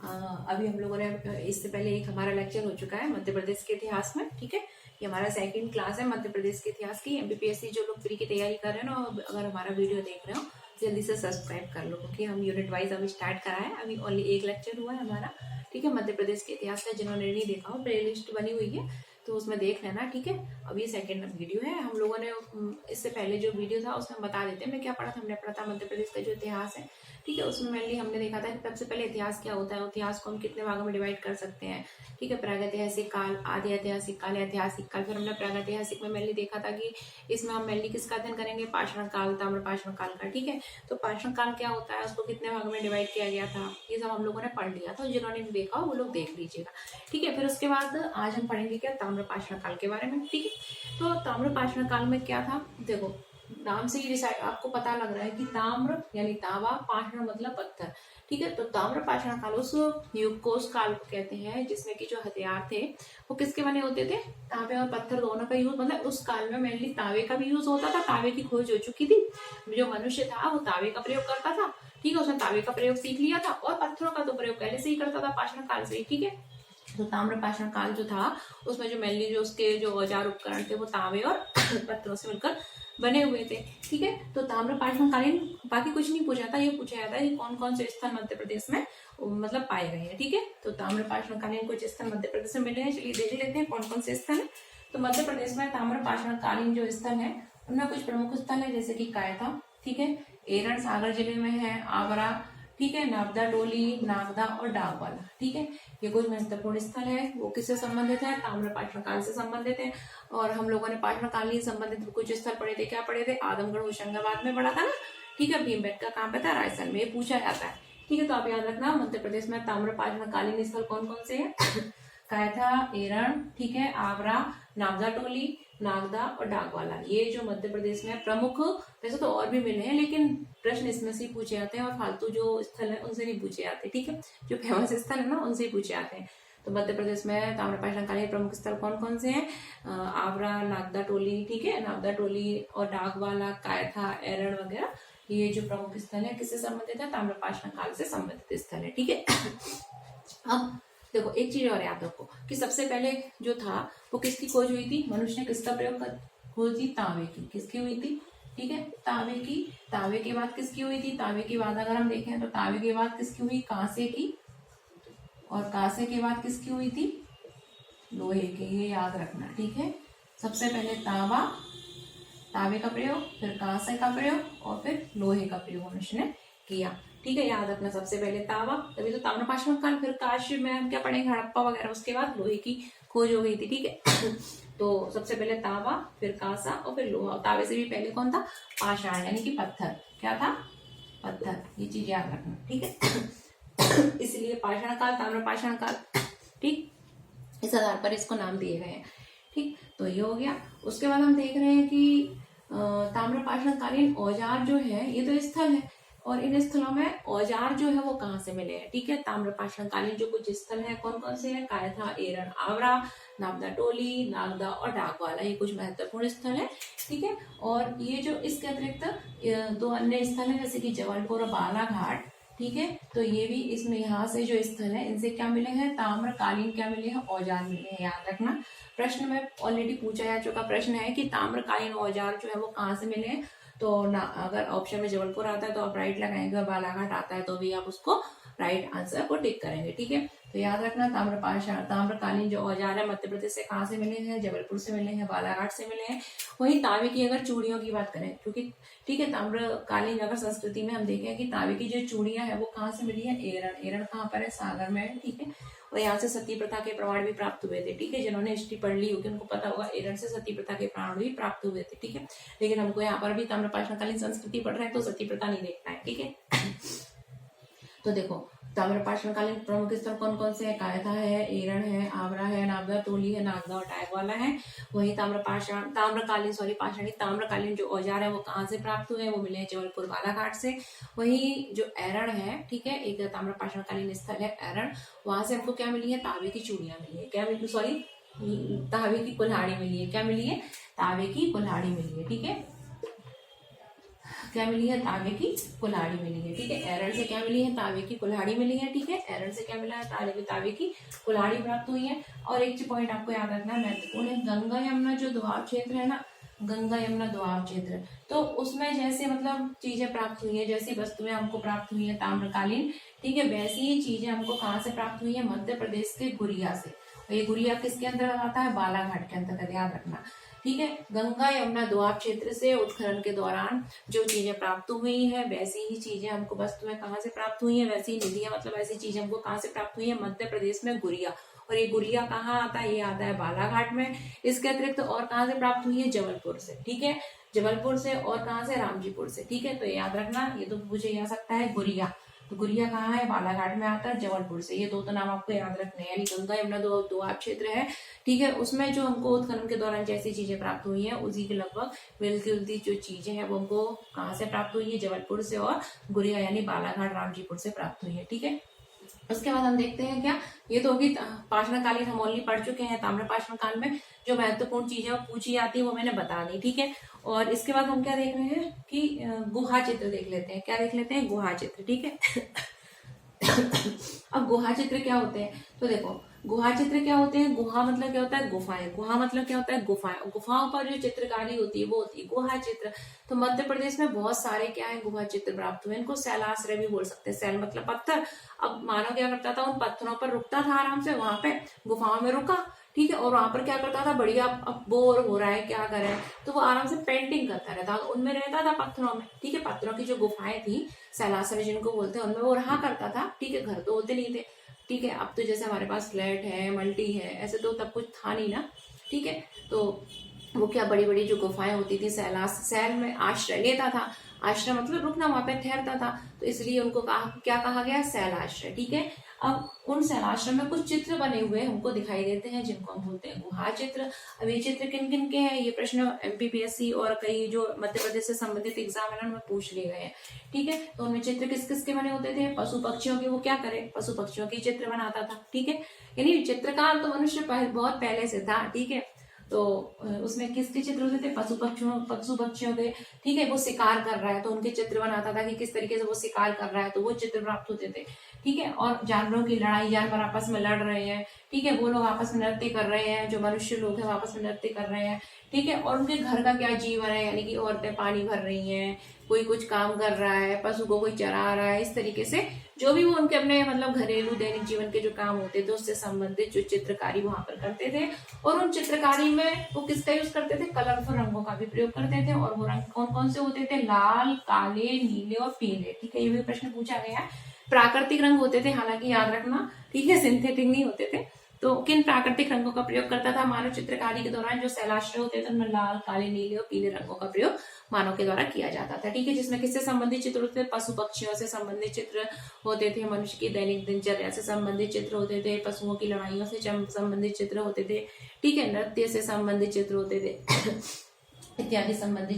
अभी हम लोगों ने इससे पहले एक हमारा लेक्चर हो चुका है मध्य प्रदेश के इतिहास में, ठीक है। ये हमारा सेकंड क्लास है मध्य प्रदेश के इतिहास की। एमपीपीएससी जो लोग प्री की तैयारी कर रहे हैं ना, अगर हमारा वीडियो देख रहे हो जल्दी से सब्सक्राइब कर लो, क्योंकि हम यूनिट वाइज अभी स्टार्ट करा है। अभी ओनली एक लेक्चर हुआ है हमारा, ठीक है, मध्य प्रदेश के इतिहास का। जिन्होंने नहीं देखा हो, प्ले लिस्ट बनी हुई है तो उसमें देख लेना, ठीक है। अब ये सेकंड वीडियो है। हम लोगों ने इससे पहले जो वीडियो था उसमें बता देते हैं मैं क्या पढ़ा था। हमने पढ़ा था मध्य प्रदेश का जो इतिहास है, ठीक है। उसमें मेनली हमने देखा था कि सबसे पहले इतिहास क्या होता है, इतिहास को हम कितने भागों में डिवाइड कर सकते हैं, ठीक है। प्रागैतिहासिक काल, आदि ऐतिहासिक काल, ऐतिहासिक काल। फिर हमने प्रागैतिहासिक में मेनली देखा था कि इसमें हम मेनली किसका अध्ययन करेंगे, पाषाण काल, ताम्रपाषाण काल का, ठीक है। तो पाषाण काल क्या होता है, उसको कितने भागों में डिवाइड किया गया था, ये सब हम लोगों ने पढ़ लिया था। जिन्होंने नहीं देखा वो लोग देख लीजिएगा, ठीक है। फिर उसके बाद आज हम पढ़ेंगे क्या, ताम्रपाषाण काल के बारे में, ठीक है। तो ताम्रपाषाण काल में क्या था, देखो नाम से ही डिसाइड आपको पता लग रहा है कि ताम्र यानी तांबा, पाषाण मतलब पत्थर, ठीक है। तो ताम्रपाषाण काल उस युग को, उस काल को कहते हैं जिसमें कि जो हथियार थे वो किसके बने होते थे, तांबे और पत्थर दोनों का यूज। मतलब उस काल में मेनली तांबे का भी यूज होता था, तांबे की खोज हो चुकी थी। जो मनुष्य था वो तांबे का प्रयोग करता था, ठीक है। उसने तांबे का प्रयोग सीख लिया था, और पत्थरों का तो प्रयोग पहले से ही करता था पाषाण काल से ही, ठीक है। तो ताम्रपाषाण काल जो था उसमें जो मेनली जो उसके जो औजार उपकरण थे वो तांबे और पत्थरों से मिलकर बने हुए थे, ठीक है। तो ताम्रपाषाण कालीन बाकी कुछ नहीं पूछा था, ये पूछा जाता है कि कौन कौन से स्थल मध्य प्रदेश में मतलब पाए गए हैं, ठीक है। तो ताम्रपाषाण कालीन कुछ स्थल मध्य प्रदेश में मिले हैं, चलिए देख लेते हैं कौन कौन से स्थल है। तो मध्य प्रदेश में ताम्रपाषाण कालीन जो स्थल है उनमें कुछ प्रमुख स्थल है, जैसे कि कायथा, ठीक है, एरन सागर जिले में है, आगरा, ठीक है, नागदा टोली, नागदा और डाकवाला, ठीक है। ये कुछ महत्वपूर्ण स्थल है। वो किससे संबंधित है, ताम्रपाषाण काल से संबंधित है। और हम लोगों ने पाषाण काल से संबंधित कुछ स्थल पढ़े थे, क्या पढ़े थे, आदमगढ़ होशंगाबाद में पढ़ा था ना, ठीक है। भीमबेटका कहाँ पे था, रायसेन में, ये पूछा जाता है, ठीक है। तो आप याद रखना मध्य प्रदेश में ताम्रपाषाण कालीन स्थल कौन कौन से है, कायथा, एरन, ठीक है, आगरा, नागदा टोली, नागदा और डाकवाला, ये जो मध्य प्रदेश में प्रमुख, वैसे तो और भी मिले हैं लेकिन प्रश्न इसमें से पूछे जाते हैं, और फालतू जो स्थल है उनसे नहीं पूछे जाते, ठीक है। जो फेमस स्थल है ना उनसे ही पूछे जाते हैं। तो मध्य प्रदेश में ताम्रपाषाण कालीन प्रमुख स्थल कौन कौन से हैं, आगरा, नागदा टोली, ठीक है, नागदा टोली और डाकवाला, कायथा, एरन वगैरह, ये जो प्रमुख स्थल है किससे संबंधित है, ताम्रपाषाण काल से संबंधित स्थल है, ठीक है। अब देखो एक चीज और याद रखो कि सबसे पहले जो था वो किसकी खोज हुई थी, मनुष्य ने किसका प्रयोग कर खोज हुई, तांबे की। किसकी हुई थी, ठीक है, तांबे की। तांबे के बाद किसकी हुई थी, तांबे के बाद अगर हम देखें तो तांबे के बाद किसकी हुई, कांसे की, और कांसे के बाद किसकी हुई थी, लोहे की। ये याद रखना, ठीक है। सबसे पहले तांबा, तांबे का प्रयोग, फिर कांसे का प्रयोग और फिर लोहे का प्रयोग मनुष्य ने किया, ठीक है। याद रखना सबसे पहले तांबा, तभी तो ताम्रपाषाण काल, फिर काश में हम क्या पढ़ेंगे, हड़प्पा वगैरह, उसके बाद लोहे की खोज हो गई थी, ठीक है। तो सबसे पहले तांबा, फिर कांसा और फिर लोहा। तांबे से भी पहले कौन था, पाषाण यानी कि पत्थर, क्या था, पत्थर। ये चीज याद रखना, ठीक है। इसलिए पाषाण काल, ताम्रपाषाण काल, ठीक, इस आधार पर इसको नाम दिए गए हैं, ठीक। तो ये हो गया। उसके बाद हम देख रहे हैं कि ताम्रपाषाण कालीन औजार जो है ये तो स्थल है, और इन स्थलों में औजार जो है वो कहाँ से मिले हैं, ठीक है। ताम्रपाषाण कालीन जो कुछ स्थल है कौन कौन से हैं, कायथा, एरन, आगरा, नागदा टोली, नागदा और डाकवाला, ये कुछ महत्वपूर्ण स्थल है, ठीक है। और ये जो इसके अतिरिक्त दो अन्य स्थल है, जैसे कि जबलपुर और बालाघाट, ठीक है। तो ये भी इसमें यहाँ से जो स्थल है इनसे क्या मिले हैं, ताम्रकालीन क्या मिले हैं, औजार मिले हैं। याद रखना प्रश्न में ऑलरेडी पूछा जा चुका प्रश्न है कि ताम्रकालीन औजार जो है वो कहाँ से मिले हैं। तो ना अगर ऑप्शन में जबलपुर आता है तो आप राइट लगाएंगे, और बालाघाट आता है तो भी आप उसको राइट आंसर को टिक करेंगे, ठीक है। तो याद रखना ताम्रकालीन जो औजार है मध्य प्रदेश से कहाँ से मिले हैं, जबलपुर से मिले हैं, बालाघाट से मिले हैं। वही तांबे की अगर चूड़ियों की बात करें, क्योंकि ठीक है, ताम्रकालीन अगर संस्कृति में हम देखें कि तांबे की जो चूड़ियां है वो कहाँ से मिली है, एरन। एरन कहाँ पर है, सागर में है, ठीक है। और यहाँ से सती प्रथा के प्रमाण भी प्राप्त हुए थे, ठीक है। जिन्होंने हिस्ट्री पढ़ ली होगी उनको पता होगा एरन से सती प्रथा के प्रमाण भी प्राप्त हुए थे, ठीक है। लेकिन हमको यहाँ पर भी ताम्रपाषाण कालीन संस्कृति पढ़ रहे हैं तो सती प्रथा नहीं देखना है, ठीक है। तो देखो ताम्रपाषाण कालीन प्रमुख स्थल कौन कौन से है, कायथा है, एरन है, आगरा है, नागदा टोली है, नागदा और डाकवाला है। वही ताम्रकालीन जो औजार है वो कहाँ से प्राप्त हुए हैं, वो मिले हैं जबलपुर, बालाघाट से। वही जो एरन है, ठीक है, एक ताम्रपाषाण कालीन स्थल है एरन, वहां से हमको क्या मिली है, तांबे की चूड़ियां मिली है, क्या मिली, सॉरी, तांबे की कुल्हाड़ी मिली है, क्या मिली है, तांबे की कुल्हाड़ी मिली है, ठीक है। क्या मिली है, तांबे की कुल्हाड़ी मिली है, ठीक है। एरण से क्या मिली है, तांबे की कुल्हाड़ी मिली है, ठीक है। एरण से क्या मिला है, तांबे की कुल्हाड़ी प्राप्त हुई है। और एक पॉइंट आपको याद रखना महत्वपूर्ण है, गंगा यमुना जो दोआब क्षेत्र है ना, गंगा यमुना दोआब क्षेत्र, तो उसमें जैसे मतलब चीजें प्राप्त हुई है, जैसी वस्तुएं हमको प्राप्त हुई है ताम्रकालीन, ठीक है, वैसी ही चीजें हमको कहाँ से प्राप्त हुई है, मध्य प्रदेश के गुरिया से। और ये गुरिया किसके अंतर्गत आता है, बालाघाट के अंतर्गत, याद रखना, ठीक है। गंगा यमुना दोआब क्षेत्र से उत्खनन के दौरान जो चीजें प्राप्त हुई है, वैसी ही चीजें हमको वस्तुएं कहाँ से प्राप्त हुई है, वैसी निधियां मतलब ऐसी चीजें हमको कहाँ से प्राप्त हुई है, मध्य प्रदेश में गुरिया। और ये गुरिया कहाँ आता है, ये आता है बालाघाट में। इसके अतिरिक्त और कहाँ से प्राप्त हुई है, जबलपुर से, ठीक है, जबलपुर से। और कहाँ से, रामजीपुर से, ठीक है। तो याद रखना, ये तो पूछे जा सकता है गुरिया, तो गुरिया कहाँ है, बालाघाट में आता है, जबलपुर से। ये दो तो नाम आपको याद रखने हैं, यानी गंगा यमुना दोआब क्षेत्र है, ठीक है, उसमें जो हमको उत्खनन के दौरान जैसी चीजें प्राप्त हुई है, उसी के लगभग मिलती जुलती जो चीजें हैं वो हमको कहाँ से प्राप्त हुई है, जबलपुर से, और गुरिया यानी बालाघाट रामजीपुर से प्राप्त हुई है, ठीक है। उसके बाद हम देखते हैं क्या, ये तो होगी पाषाणकालीन, हम ऑलरेडी पढ़ चुके हैं। ताम्र पाषाण काल में जो महत्वपूर्ण चीजें पूछी जाती है वो मैंने बता दी, ठीक है। और इसके बाद हम क्या देख रहे हैं कि गुहा चित्र देख लेते हैं। क्या देख लेते हैं, गुहा चित्र, ठीक है। अब गुहा चित्र क्या होते हैं, तो देखो गुहा चित्र क्या होते हैं, गुहा मतलब क्या होता है, गुफाएं, गुहा मतलब क्या होता है, गुफाएं, गुफाओं पर जो चित्रकारी होती है वो होती है गुहा चित्र। तो मध्य प्रदेश में बहुत सारे क्या है, गुहा चित्र प्राप्त हुए, इनको शैलाश्रय भी बोल सकते हैं, शैल मतलब पत्थर। अब मानव क्या करता था, उन पत्थरों पर रुकता था आराम से, वहां पे गुफाओं में रुका, ठीक है, और वहां पर क्या करता था, बढ़िया अब बोर हो रहा है, क्या करे, तो वो आराम से पेंटिंग करता रहता, उनमें रहता था पत्थरों में, ठीक है। पत्थरों की जो गुफाएं थी, शैलाश्रय जिनको बोलते हैं, उनमें वो रहा करता था, ठीक है। घर तो होते नहीं थे, ठीक है। अब तो जैसे हमारे पास फ्लैट है, मल्टी है, ऐसे तो तब कुछ था नहीं ना, ठीक है। तो वो क्या, बड़ी बड़ी जो गुफाएं होती थी, शैल में आश्रय लेता था, आश्रय मतलब रुकना, वहां पे ठहरता था, तो इसलिए उनको क्या कहा गया, शैलाश्रय, ठीक है। अब उन शैलाश्रम में कुछ चित्र बने हुए हमको दिखाई देते हैं, जिनको हम बोलते हैं गुहा चित्र। अब ये चित्र किन किन के हैं, ये प्रश्न MPPSC और कई जो मध्य प्रदेश से संबंधित एग्जाम है ना, उनमें पूछ लिए गए हैं, ठीक है। तो उनमें चित्र किस किस के बने होते थे, पशु पक्षियों के, वो क्या करे, पशु पक्षियों के चित्र बनाता था, ठीक है। यानी चित्रकार तो मनुष्य बहुत पहले से था, ठीक है। तो उसमें किसके चित्र होते थे, पशु पक्षियों के, ठीक है। वो शिकार कर रहा है तो उनके चित्र बनाता था कि किस तरीके से वो शिकार कर रहा है, तो वो चित्र प्राप्त होते थे, ठीक है। और जानवरों की लड़ाई, जानवर आपस में लड़ रहे हैं, ठीक है, वो लोग आपस में नृत्य कर रहे हैं, जो मनुष्य लोग हैं आपस में नृत्य कर रहे हैं, ठीक है। और उनके घर का क्या जीवन है, यानी कि औरतें पानी भर रही हैं, कोई कुछ काम कर रहा है, पशु को कोई चरा रहा है, इस तरीके से जो भी वो उनके अपने मतलब घरेलू दैनिक जीवन के जो काम होते थे उससे संबंधित जो चित्रकारी वहां पर करते थे। और उन चित्रकारी में वो किसका यूज करते थे, कलरफुल रंगों का भी प्रयोग करते थे। और वो रंग कौन कौन से होते थे, लाल, काले, नीले और पीले, ठीक है। ये भी प्रश्न पूछा गया है। प्राकृतिक रंग होते थे, हालांकि याद रखना, ठीक है, सिंथेटिक नहीं होते थे। तो किन प्राकृतिक रंगों का प्रयोग करता था मानव चित्रकारी के दौरान, जो शैलाश्रय होते थे उनमें लाल, काले, नीले और पीले रंगों का प्रयोग मानव के द्वारा किया जाता था, ठीक है। जिसमें किससे संबंधित चित्र होते थे, पशु पक्षियों से संबंधित चित्र होते थे, मनुष्य की दैनिक दिनचर्या से संबंधित चित्र होते थे, पशुओं की लड़ाइयों से संबंधित चित्र होते थे, ठीक है, नृत्य से संबंधित चित्र होते थे इत्यादि संबंधित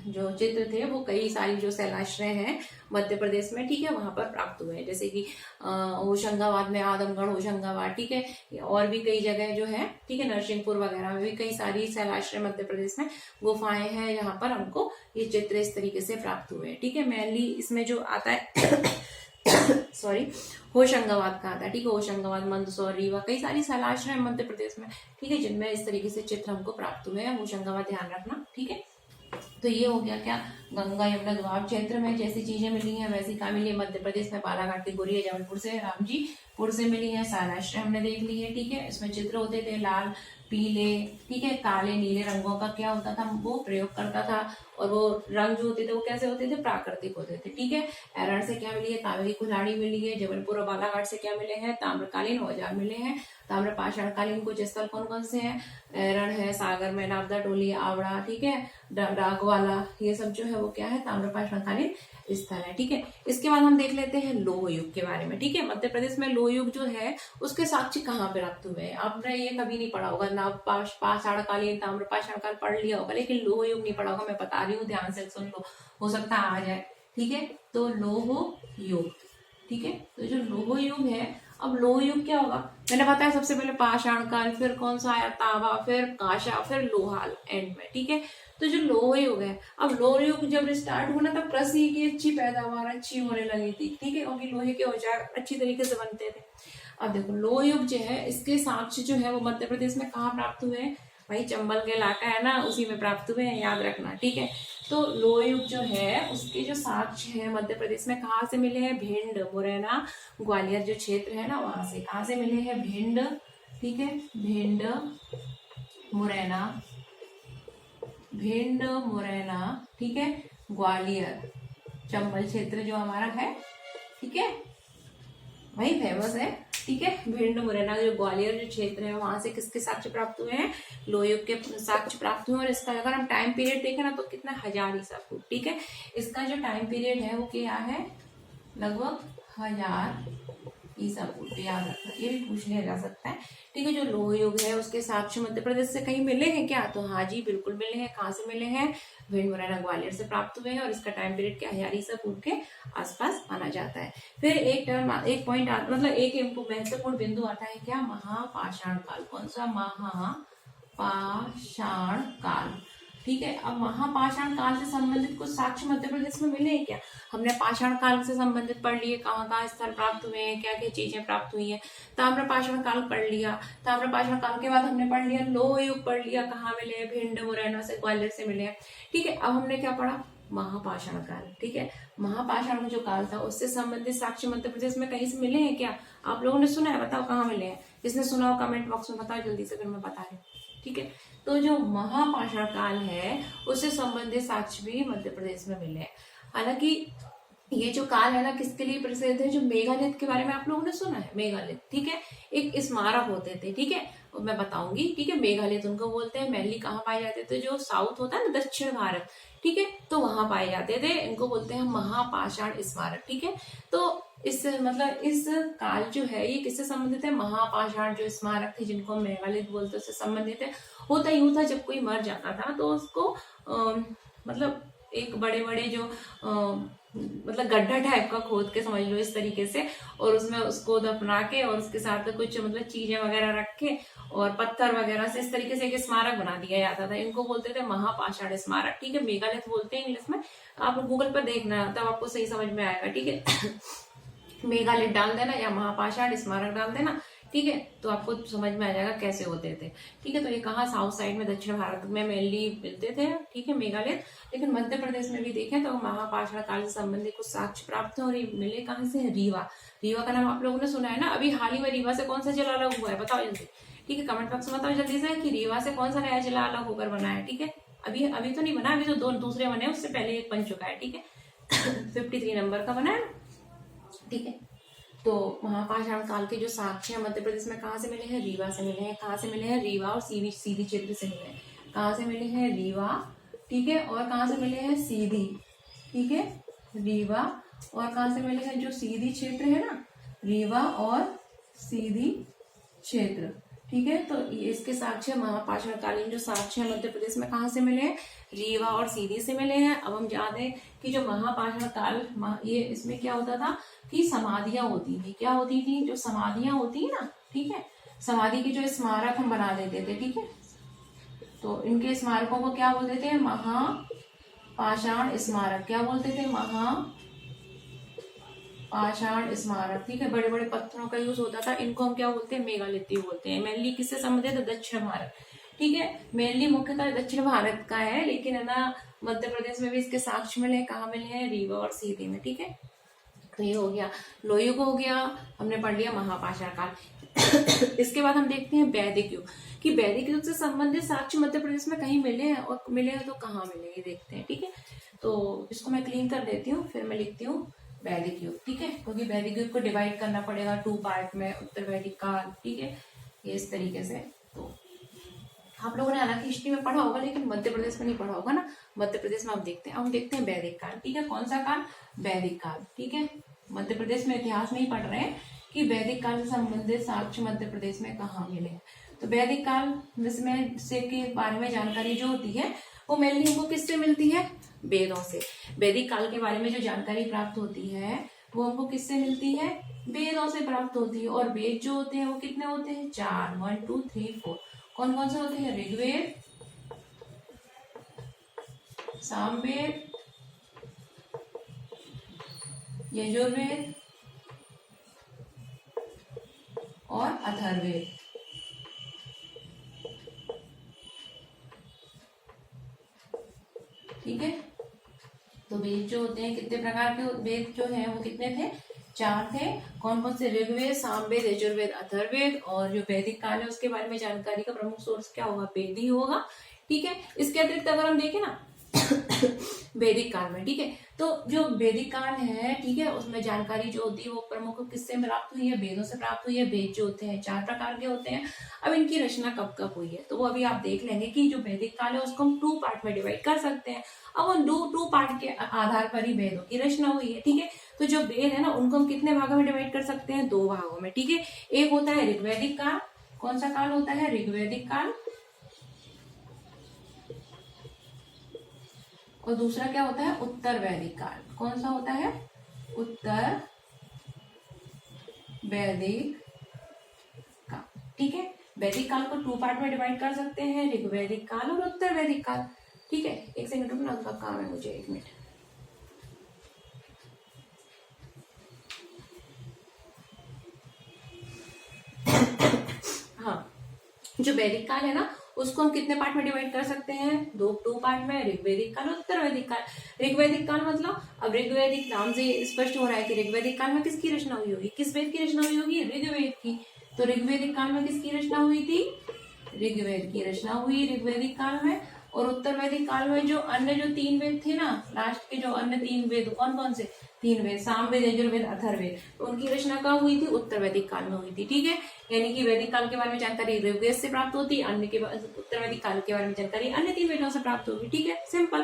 जो चित्र थे वो कई सारी जो शैलाश्रय हैं मध्य प्रदेश में, ठीक है, वहां पर प्राप्त हुए हैं। जैसे कि होशंगाबाद में, आदमगढ़, होशंगाबाद, ठीक है, और भी कई जगह जो है, ठीक है, नरसिंहपुर वगैरह में भी कई सारी शैलाश्रय मध्य प्रदेश में गुफाएं हैं, यहाँ पर हमको ये चित्र इस तरीके से प्राप्त हुए हैं, ठीक है। मेनली इसमें जो आता है सॉरी, होशंगाबाद का आता है, ठीक है, होशंगाबाद, मंदसौर, रीवा, कई सारी शैलाश्रय मध्य प्रदेश में, ठीक है, जिनमें इस तरीके से चित्र हमको प्राप्त हुए हैं। होशंगाबाद ध्यान रखना, ठीक है। तो ये हो गया क्या, गंगा यमुना दोआब क्षेत्र में जैसी चीजें मिली हैं वैसी कहाँ मिली है, मध्य प्रदेश में बालाघाट की गुरिया, जबलपुर से, रामजीपुर से मिली है। शैलाश्रय हमने देख ली है, ठीक है। इसमें चित्र होते थे लाल, पीले, ठीक है, काले, नीले रंगों का क्या होता था, वो प्रयोग करता था। और वो रंग जो होते थे वो कैसे होते थे, प्राकृतिक होते थे, ठीक है। एरण से क्या मिली है, तांबे की कुल्हाड़ी मिली है। जबलपुर और बालाघाट से क्या मिले हैं, ताम्रकालीन औजार मिले हैं। ताम्र पाषाणकालीन कुछ स्थल कौन कौन से हैं, एरण है, सागर में नावदा, टोली, आवड़ा, ठीक है, डाकवाला, ये सब जो है वो क्या है, ताम्र पाषाणकालीन स्थल है, ठीक है। इसके बाद हम देख लेते हैं लोह युग के बारे में, ठीक है। मध्य प्रदेश में लोह युग जो है उसके साक्ष्य कहाँ पे प्राप्त हुए हैं, आपने ये कभी नहीं पढ़ा होगा, ना पाषाणकालीन, ताम्र पाषाणकाल पढ़ लिया होगा, लेकिन लोह युग नहीं पढ़ा होगा, मैं बता रही हूँ, ध्यान से सुन लो, हो सकता है आ जाए, ठीक है। तो लोह युग, ठीक है, तो जो लोह युग है, अब लोह युग क्या होगा, मैंने बताया सबसे पहले पाषाण काल, फिर कौन सा आया, तांबा, फिर कांसा, फिर लोहा एंड में, ठीक है। तो जो लोह युग है, अब लोह युग जब स्टार्ट हुआ ना तब कृषि की अच्छी पैदावार अच्छी होने लगी थी, ठीक है, क्योंकि लोहे के औजार अच्छी तरीके से बनते थे। अब देखो लोह युग जो है इसके साक्ष्य जो है वो मध्य प्रदेश में कहाँ प्राप्त हुए हैं, भाई चंबल के इलाका है ना, उसी में प्राप्त हुए हैं, याद रखना, ठीक है। तो लोह युग जो है उसके जो साक्ष्य है मध्य प्रदेश में कहाँ से मिले हैं, भिंड, मुरैना, ग्वालियर जो क्षेत्र है ना वहां से। कहाँ से मिले हैं, भिंड, ठीक है, भिंड, मुरैना, भिंड, मुरैना, ठीक है, ग्वालियर, चंबल क्षेत्र जो हमारा है, ठीक है, वही फेमस है, ठीक है। भिंड, मुरैना जो ग्वालियर जो क्षेत्र है वहां से किसके साक्ष्य प्राप्त हुए हैं, लोह युग के साक्ष्य प्राप्त हुए। और इसका अगर हम टाइम पीरियड देखें ना तो कितना 1000 ईसा पूर्व, ठीक है। इसका जो टाइम पीरियड है वो क्या है, लगभग 1000 ईसा पूर्व, याद रखना, ये भी पूछ लिया जा सकता है, ठीक है। जो लोह युग है उसके साक्ष्य मध्य प्रदेश से कहीं मिले हैं क्या, तो हाँ जी बिल्कुल मिले हैं। कहाँ से मिले हैं, भिंड, मुरैना, ग्वालियर से प्राप्त हुए हैं। और इसका टाइम पीरियड क्या 1000 ईसा पूर्व के आसपास माना जाता है। फिर एक पॉइंट मतलब एक महत्वपूर्ण बिंदु आता है क्या, महापाषाण काल। कौन सा, महापाषाण काल, ठीक है। अब महापाषाण काल से संबंधित कुछ साक्ष्य मध्य प्रदेश में मिले हैं क्या, हमने पाषाण काल से संबंधित पढ़ लिए, कहाँ कहाँ स्थल प्राप्त हुए हैं, क्या क्या चीजें प्राप्त हुई हैं। ताम्र पाषाण काल पढ़ लिया, ताम्र पाषाण काल के बाद हमने पढ़ लिया लोह युग पढ़ लिया, कहाँ मिले, भिंड, मुरैना से, ग्वालियर से मिले हैं, ठीक है। अब हमने क्या पढ़ा, महापाषाण काल, ठीक है। महापाषाण का जो काल था उससे संबंधित साक्ष्य मध्य प्रदेश में कहीं से मिले हैं क्या, आप लोगों ने सुना है, बताओ कहाँ मिले हैं, जिसने सुना हो कमेंट बॉक्स में बताओ जल्दी से, फिर मैं बता रही हूँ, ठीक है। तो जो महापाषाण काल है उससे संबंधित साक्ष्य भी मध्य प्रदेश में मिले हैं। हालांकि ये जो काल है ना किसके लिए प्रसिद्ध है, जो मेगालिथ के बारे में आप लोगों ने सुना है, मेगालिथ, ठीक है, एक स्मारक होते थे, ठीक है, मैं बताऊंगी, ठीक है। मेगालिथ उनको बोलते हैं, मेनली कहाँ पाए जाते थे, जो साउथ होता है ना, दक्षिण भारत, ठीक है, तो वहां पाए जाते थे, इनको बोलते हैं महापाषाण स्मारक, ठीक है। तो इस मतलब इस काल जो है ये किससे संबंधित है, महापाषाण जो स्मारक थे जिनको मेगालिथ बोलते उससे संबंधित है। होता यूं था, जब कोई मर जाता था तो उसको मतलब एक बड़े बड़े जो मतलब गड्ढा टाइप का खोद के, समझ लो इस तरीके से, और उसमें उसको दफना के और उसके साथ कुछ मतलब चीजें वगैरह रख के और पत्थर वगैरह से इस तरीके से एक स्मारक बना दिया जाता था। इनको बोलते थे महापाषाण स्मारक, ठीक है, मेगालिथ बोलते हैं इंग्लिश में, आप गूगल पर देखना तब आपको सही समझ में आएगा, ठीक है। मेगालिथ डाल देना या महापाषाण स्मारक डाल देना, ठीक है, तो आपको समझ में आ जाएगा कैसे होते थे, ठीक है। तो ये कहाँ, साउथ साइड में, दक्षिण भारत में मेनली मिलते थे, ठीक है, मेगालिथ। लेकिन मध्य प्रदेश में भी देखें तो महापाषाण काल से संबंधित कुछ साक्ष्य प्राप्त हो, और ये मिले कहाँ से, रीवा। रीवा का नाम आप लोगों ने सुना है ना, अभी हाल ही में रीवा से कौन सा जिला अलग हुआ है, बताओ जल्दी, ठीक है, कमेंट बॉक्स में बताओ जल्दी से कि रीवा से कौन सा नया जिला अलग होकर बना है, ठीक है। अभी तो नहीं बना, अभी तो दो दूसरे बने, उससे पहले एक बन चुका है, ठीक है। 53 नंबर का बना है, ठीक है। तो महापाषाण काल के जो साक्ष्य है मध्य प्रदेश में कहाँ से मिले हैं, रीवा से मिले हैं। कहाँ से मिले हैं, रीवा और सीधी क्षेत्र से मिले हैं। कहाँ से मिले हैं, रीवा, ठीक है, और कहाँ से मिले हैं, सीधी, ठीक है, रीवा और कहाँ से मिले हैं, जो सीधी क्षेत्र है ना, रीवा और सीधी क्षेत्र, ठीक है। तो इसके साक्ष्य महापाषाण कालीन जो साक्ष्य है मध्य प्रदेश में कहाँ से मिले हैं, रीवा और सीधी से मिले हैं। अब हम जानते हैं कि जो महापाषाण काल ये इसमें क्या होता था कि समाधियां होती थी, क्या होती थी, जो समाधियां होती है ना, ठीक है, समाधि के जो स्मारक हम बना देते थे, ठीक है, तो इनके स्मारकों को क्या बोलते थे, महापाषाण स्मारक, क्या बोलते थे, महापाषाण स्मारक, ठीक है। बड़े बड़े पत्थरों का यूज होता था, इनको हम क्या बोलते हैं, मेगालिथी बोलते हैं। मेनली किससे संबंधित है, दक्षिण भारत, ठीक है, मेनली मुख्यतः दक्षिण भारत का है, लेकिन है ना मध्य प्रदेश में भी इसके साक्ष्य मिले, कहाँ मिले हैं, रीवा और सीधी में, ठीक है। तो ये हो गया लोह युग, हो गया, हमने पढ़ लिया महापाषाण काल। इसके बाद हम देखते हैं वैदिक युग, कि वैदिक युग से संबंधित साक्ष्य मध्य प्रदेश में कहीं मिले हैं, और मिले हैं तो कहाँ मिले, ये देखते हैं, ठीक है। तो इसको मैं क्लीन कर देती हूँ, फिर मैं लिखती हूँ वैदिक युग, ठीक है, क्योंकि वैदिक युग को डिवाइड करना पड़ेगा 2 पार्ट में, उत्तर वैदिक काल, ठीक है, ये इस तरीके से। तो आप लोगों ने हालांकि हिस्ट्री में पढ़ा होगा, लेकिन मध्य प्रदेश में नहीं पढ़ा होगा ना। मध्य प्रदेश में हम देखते हैं वैदिक काल, ठीक है, कौन सा काल, वैदिक काल, ठीक है। मध्य प्रदेश में इतिहास में ही पढ़ रहे हैं कि वैदिक काल से संबंधित साक्ष्य मध्य प्रदेश में कहाँ मिले। तो वैदिक काल में से के बारे में जानकारी जो होती है वो मेनली हमको किससे मिलती है, वेदों से। वैदिक काल के बारे में जो जानकारी प्राप्त होती है वो हमको किससे मिलती है, वेदों से प्राप्त होती है। और वेद जो होते हैं वो कितने होते हैं, 4, 1 2 3 4। कौन कौन से होते हैं, ऋग्वेद, सामवेद, यजुर्वेद और अथर्ववेद। ठीक है, तो वेद जो होते हैं, कितने प्रकार के वेद जो है वो कितने थे? 4 थे। कौन कौन से? ऋग्वेद, सामवेद, यजुर्वेद, अथर्ववेद। और जो वैदिक काल है उसके बारे में जानकारी का प्रमुख सोर्स क्या होगा? वेद ही होगा। ठीक है, इसके अतिरिक्त अगर हम देखें ना वैदिक काल में, ठीक है, तो जो वैदिक काल है, ठीक है, उसमें जानकारी जो होती है वो प्रमुख किससे प्राप्त हुई है? वेदों से प्राप्त हुई है। वेद जो होते हैं 4 प्रकार के होते हैं। अब इनकी रचना कब कब हुई है तो वो अभी आप देख लेंगे कि जो वैदिक काल है उसको हम 2 पार्ट में डिवाइड कर सकते हैं। अब उन 2 पार्ट के आधार पर ही वेदों की रचना हुई है। ठीक है, तो जो वेद है ना उनको हम कितने भागों में डिवाइड कर सकते हैं? 2 भागों में। ठीक है, एक होता है ऋग्वैदिक काल। कौन सा काल होता है? ऋग्वैदिक काल। और दूसरा क्या होता है? उत्तर वैदिक काल। कौन सा होता है? उत्तर वैदिक काल। ठीक है, वैदिक काल को 2 पार्ट में डिवाइड कर सकते हैं, ऋग्वैदिक काल और उत्तर वैदिक काल। ठीक है, एक सेकंड रुकना, उनका काम है मुझे, 1 मिनट। हाँ, जो वैदिक काल है ना उसको हम कितने पार्ट में डिवाइड कर सकते हैं? 2 पार्ट में, ऋग्वैदिक काल और उत्तर वैदिक काल। ऋग्वैदिक काल मतलब, अब ऋग्वैदिक नाम से स्पष्ट हो रहा है कि ऋग्वैदिक काल में किसकी रचना हुई होगी? किस वेद की रचना हुई होगी? ऋग्वेद की। तो ऋग्वैदिक काल में किसकी रचना हुई थी? ऋग्वेद की रचना हुई ऋग्वैदिक काल में। और उत्तर वैदिक काल में जो अन्य जो 3 वेद थे ना, लास्ट के जो अन्य 3 वेद, कौन कौन से? 3 वेद, सामवेद, यजुर्वेद, अथर्ववेद, तो उनकी रचना कब हुई थी? उत्तर वैदिक काल में हुई थी। ठीक है, यानी कि वैदिक काल के बारे में जानकारी ऋग्वेद से प्राप्त होती, अन्य के उत्तर वैदिक काल के बारे में जानकारी अन्य 3 वेदों से प्राप्त होगी। ठीक है, सिंपल।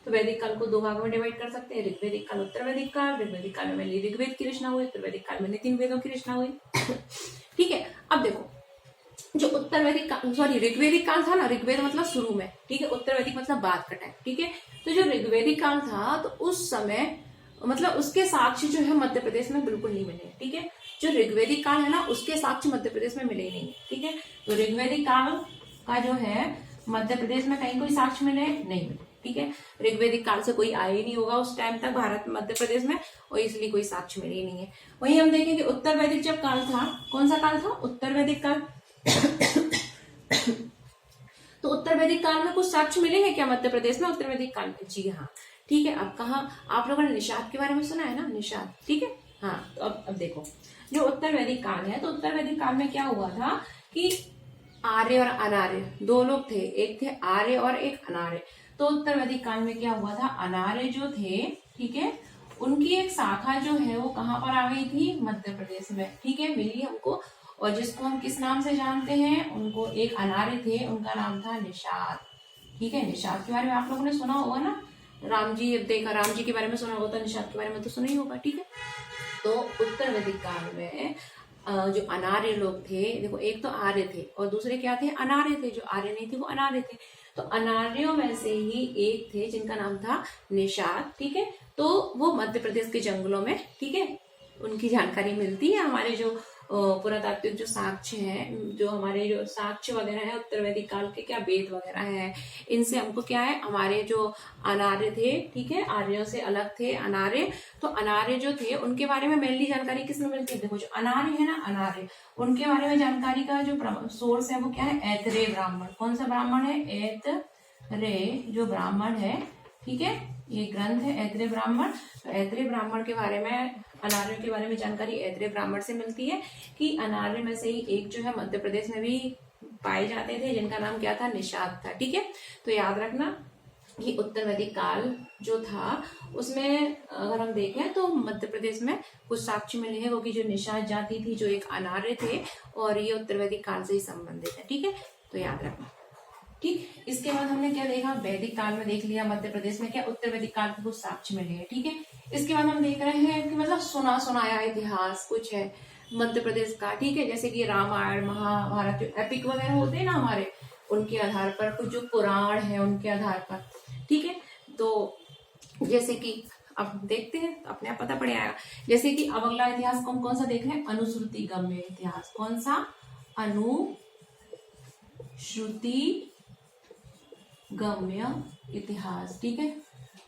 तो वैदिक काल को 2 भागों में डिवाइड कर सकते हैं, ऋग्वैदिक काल, उत्तर वैदिक काल। ऋग्वैदिक काल में ऋग्वेद की रचना हुई, उत्तर वैदिक काल में 3 वेदों की रचना हुई। ठीक है, अब देखो, जो उत्तर वैदिक काल, सॉरी, ऋग्वैदिक काल था ना, ऋग्वेद मतलब शुरू में, ठीक है, उत्तर वैदिक मतलब बाद का टाइम। ठीक है, तो जो ऋग्वैदिक काल था तो उस समय मतलब उसके साक्ष्य जो है मध्य प्रदेश में बिल्कुल नहीं मिले। ठीक है, जो ऋग्वैदिक काल है ना उसके साक्ष्य मध्य प्रदेश में मिले ही नहीं। ठीक है, तो ऋग्वैदिक काल का जो है मध्य प्रदेश में कहीं कोई साक्ष्य मिले नहीं मिले। ठीक है, ऋग्वैदिक काल से कोई आया ही नहीं होगा उस टाइम तक भारत मध्य प्रदेश में, और इसलिए कोई साक्ष्य मिले ही नहीं है। वहीं हम देखेंगे उत्तर वैदिक जब काल था, कौन सा काल था? उत्तर वैदिक काल। तो उत्तर वैदिक काल में कुछ साक्ष्य मिले हैं क्या मध्य प्रदेश में उत्तर वैदिक काल में? जी हाँ। ठीक है, अब कहा, आप लोगों ने निषाद के बारे में सुना है ना? निषाद, ठीक है, हाँ, तो अब देखो, जो उत्तर वैदिक काल है तो उत्तर वैदिक काल में क्या हुआ था कि आर्य और अनार्य 2 लोग थे, एक थे आर्य और एक अनार्य। तो उत्तर वैदिक काल में क्या हुआ था? अनार्य जो थे, ठीक है, उनकी एक शाखा जो है वो कहाँ पर आ गई थी? मध्य प्रदेश में। ठीक है, मिली हमको, और जिसको हम किस नाम से जानते हैं? उनको एक अनार्य थे, उनका नाम था निषाद। ठीक है, निषाद के बारे में आप लोगों ने सुना होगा ना, राम जी, देखा, राम जी के बारे में सुना होगा, तो निषाद के बारे में तो सुना ही होगा। ठीक है, तो उत्तर वैदिक काल में जो अनार्य लोग थे, देखो, एक तो आर्य थे और दूसरे क्या थे? अनार्य थे। जो आर्य नहीं थे वो अनार्य थे। तो अनार्यों में से ही एक थे जिनका नाम था निषाद। ठीक है, तो वो मध्य प्रदेश के जंगलों में, ठीक है, उनकी जानकारी मिलती है। हमारे जो पुरातात्विक जो साक्ष्य हैं, जो हमारे जो साक्ष्य वगैरह है उत्तर वैदिक काल के, क्या वेद वगैरह है, इनसे हमको क्या है, हमारे जो अनार्य थे, ठीक है, आर्यों से अलग थे अनार्य, तो अनार्य जो थे उनके बारे में मेनली जानकारी किसमें मिलती है? देखो, जो अनार्य है ना, अनार्य, उनके बारे में जानकारी का जो सोर्स है वो क्या है? ऐतरेय ब्राह्मण। कौन सा ब्राह्मण है? ऐतरेय जो ब्राह्मण है, ठीक है, ये ग्रंथ है ऐतरेय ब्राह्मण। तो ऐतरेय ब्राह्मण के बारे में, अनार्य के बारे में जानकारी ऐतरेय ब्राह्मण से मिलती है कि अनार्य में से ही एक जो है मध्य प्रदेश में भी पाए जाते थे, जिनका नाम क्या था? निषाद था। ठीक है, तो याद रखना कि उत्तर वैदिक काल जो था उसमें अगर हम देखें तो मध्य प्रदेश में कुछ साक्ष्य मिले हैं, क्योंकि जो निषाद जाति थी, जो एक अनार्य थे, और ये उत्तर वैदिक काल से ही संबंधित है। ठीक है, तो याद रखना। ठीक, इसके बाद हमने क्या देखा? वैदिक काल में देख लिया मध्य प्रदेश में क्या उत्तर वैदिक काल के कुछ साक्ष्य मिले हैं। ठीक है, इसके बाद हम देख रहे हैं कि मतलब सुना सुनाया इतिहास कुछ है मध्य प्रदेश का। ठीक है, जैसे कि रामायण, महाभारत, जो एपिक वगैरह होते हैं ना हमारे, उनके आधार पर, कुछ जो पुराण है उनके आधार पर। ठीक है, तो जैसे कि अब देखते हैं तो अपने आप पता पड़ जाएगा। जैसे कि अब अगला इतिहास कौन सा देख रहे हैं? अनुश्रुति गम्य इतिहास। कौन सा? अनुश्रुति गम्य इतिहास। ठीक है,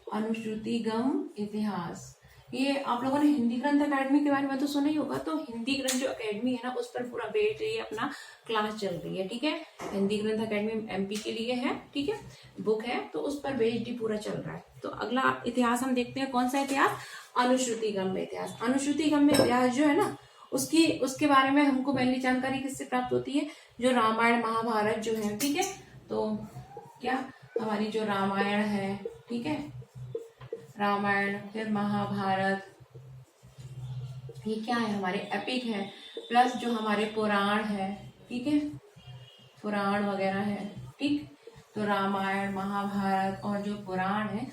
अनुश्रुतिगम इतिहास। ये आप लोगों ने हिंदी ग्रंथ अकेडमी के बारे में तो सुना ही होगा, तो हिंदी ग्रंथ जो अकेडमी है ना उस पर पूरा बेस्ड ये अपना क्लास चल रही है, ठीक है। हिंदी ग्रंथ अकेडमी एमपी के लिए है, ठीक है, बुक है, तो उस पर बेस्ड ही पूरा चल रहा है। तो अगला इतिहास हम देखते हैं, कौन सा इतिहास? अनुश्रुतिगम्य इतिहास। अनुश्रुतिगम्य इतिहास जो है ना उसके बारे में हमको पहली जानकारी किससे प्राप्त होती है? जो रामायण महाभारत जो है, ठीक है। तो क्या हमारी जो रामायण है, ठीक है, रामायण फिर महाभारत, ये क्या है? हमारे एपिक है, प्लस जो हमारे पुराण है, ठीक है, पुराण वगैरह है, ठीक। तो रामायण महाभारत और जो पुराण है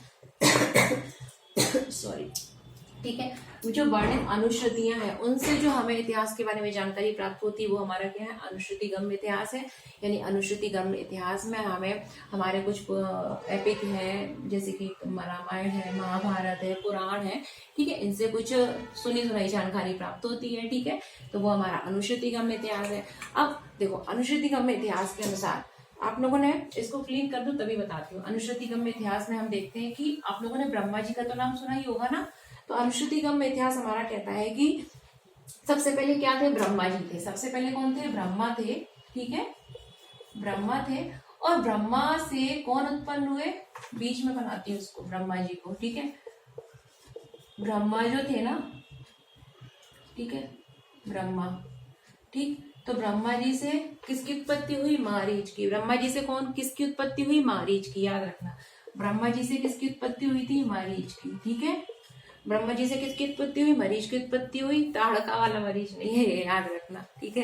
सॉरी, ठीक है, जो वर्णित अनुश्रुतियां हैं उनसे जो हमें इतिहास के बारे में जानकारी प्राप्त होती है वो हमारा क्या है? अनुश्रुतिगम्य इतिहास है। यानी अनुश्रुतिगम्य इतिहास में हमें हमारे कुछ एपिक हैं, जैसे कि रामायण है, महाभारत है, पुराण है, ठीक है, इनसे कुछ सुनी सुनाई जानकारी प्राप्त होती है, ठीक है। तो वो हमारा अनुश्रुतिगम्य इतिहास है। अब देखो, अनुश्रुतिगम्य इतिहास के अनुसार आप लोगों ने इसको क्लीन कर दो तभी बताती हूँ। अनुश्रुतिगम्य इतिहास में हम देखते हैं कि आप लोगों ने ब्रह्मा जी का तो नाम सुना ही होगा ना। तो अनुश्रुतिगम्य इतिहास हमारा कहता है कि सबसे पहले क्या थे? ब्रह्मा जी थे। सबसे पहले कौन थे? ब्रह्मा थे, ठीक है, ब्रह्मा थे। और ब्रह्मा से कौन उत्पन्न हुए? बीच में बनाती हूँ उसको, ब्रह्मा जी को, ठीक है। ब्रह्मा जो थे ना, ठीक है, ब्रह्मा, ठीक। तो ब्रह्मा जी से किसकी उत्पत्ति हुई? मारीच की। ब्रह्मा जी से किसकी उत्पत्ति हुई? मारीच की, याद रखना। ब्रह्मा जी से किसकी उत्पत्ति हुई थी? मारीच की, ठीक है। ब्रह्मा जी से किसकी उत्पत्ति हुई? मरीच की उत्पत्ति हुई। ताड़का वाला मरीच नहीं है, ये याद रखना, ठीक है।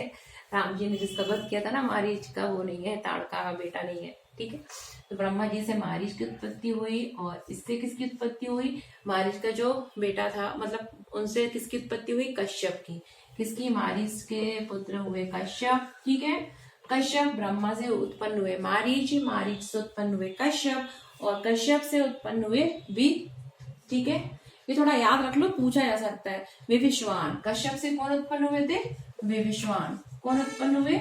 राम जी ने जिसका वध किया था ना मारीच का, वो नहीं है, ताड़का का बेटा नहीं है, ठीक है। तो ब्रह्मा जी से मारीच की उत्पत्ति हुई। और इससे किसकी उत्पत्ति हुई? मारीच का जो बेटा था, मतलब उनसे किसकी उत्पत्ति हुई? कश्यप की। किसकी? मारीच के पुत्र हुए कश्यप, ठीक है। कश्यप ब्रह्मा से उत्पन्न हुए मारीच, मारीच से उत्पन्न हुए कश्यप, और कश्यप से उत्पन्न हुए भी, ठीक है। ये थोड़ा याद रख लो, पूछा जा सकता है। विभिश्वान। कश्यप से कौन उत्पन्न हुए थे? विभिश्वान। कौन उत्पन्न हुए?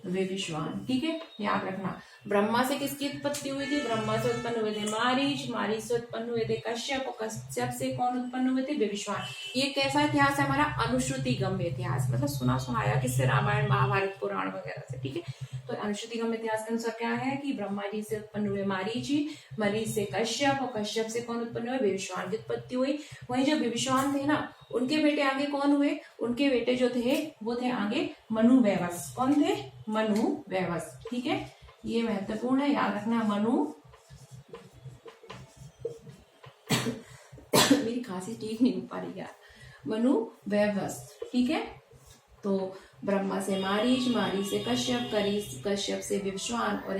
विभिश्वान, ठीक है, याद रखना। ब्रह्मा से किसकी उत्पत्ति हुई थी? ब्रह्मा से उत्पन्न हुए थे मारीच, मारीच से उत्पन्न हुए थे कश्यप, और कश्यप से कौन उत्पन्न हुए थे? विभिश्वान। ये कैसा इतिहास है हमारा? अनुश्रुतिगम्य इतिहास, मतलब सुना सुनाया किससे? रामायण महाभारत पुराण वगैरह से, ठीक है। तो अनुश्रुतिगम्य इतिहास के अनुसार क्या है कि ब्रह्मा जी से उत्पन्न हुए मारीची, मरीच से कश्यप, और कश्यप से कौन उत्पन्न हुए? विभिश्वान की उत्पत्ति हुई। वहीं जो विभिश्वान थे ना, उनके बेटे आगे कौन हुए? उनके बेटे जो थे वो थे आगे मनु वैवस। कौन थे? मनु वैवस, ठीक है। ये महत्वपूर्ण है, याद रखना। मनु मेरी खांसी ठीक नहीं हो पा रही यार। मनु वैवस, ठीक है। तो ब्रह्मा से मारीच, मारीच से कश्यप, कश्यप से विभिश्वान, और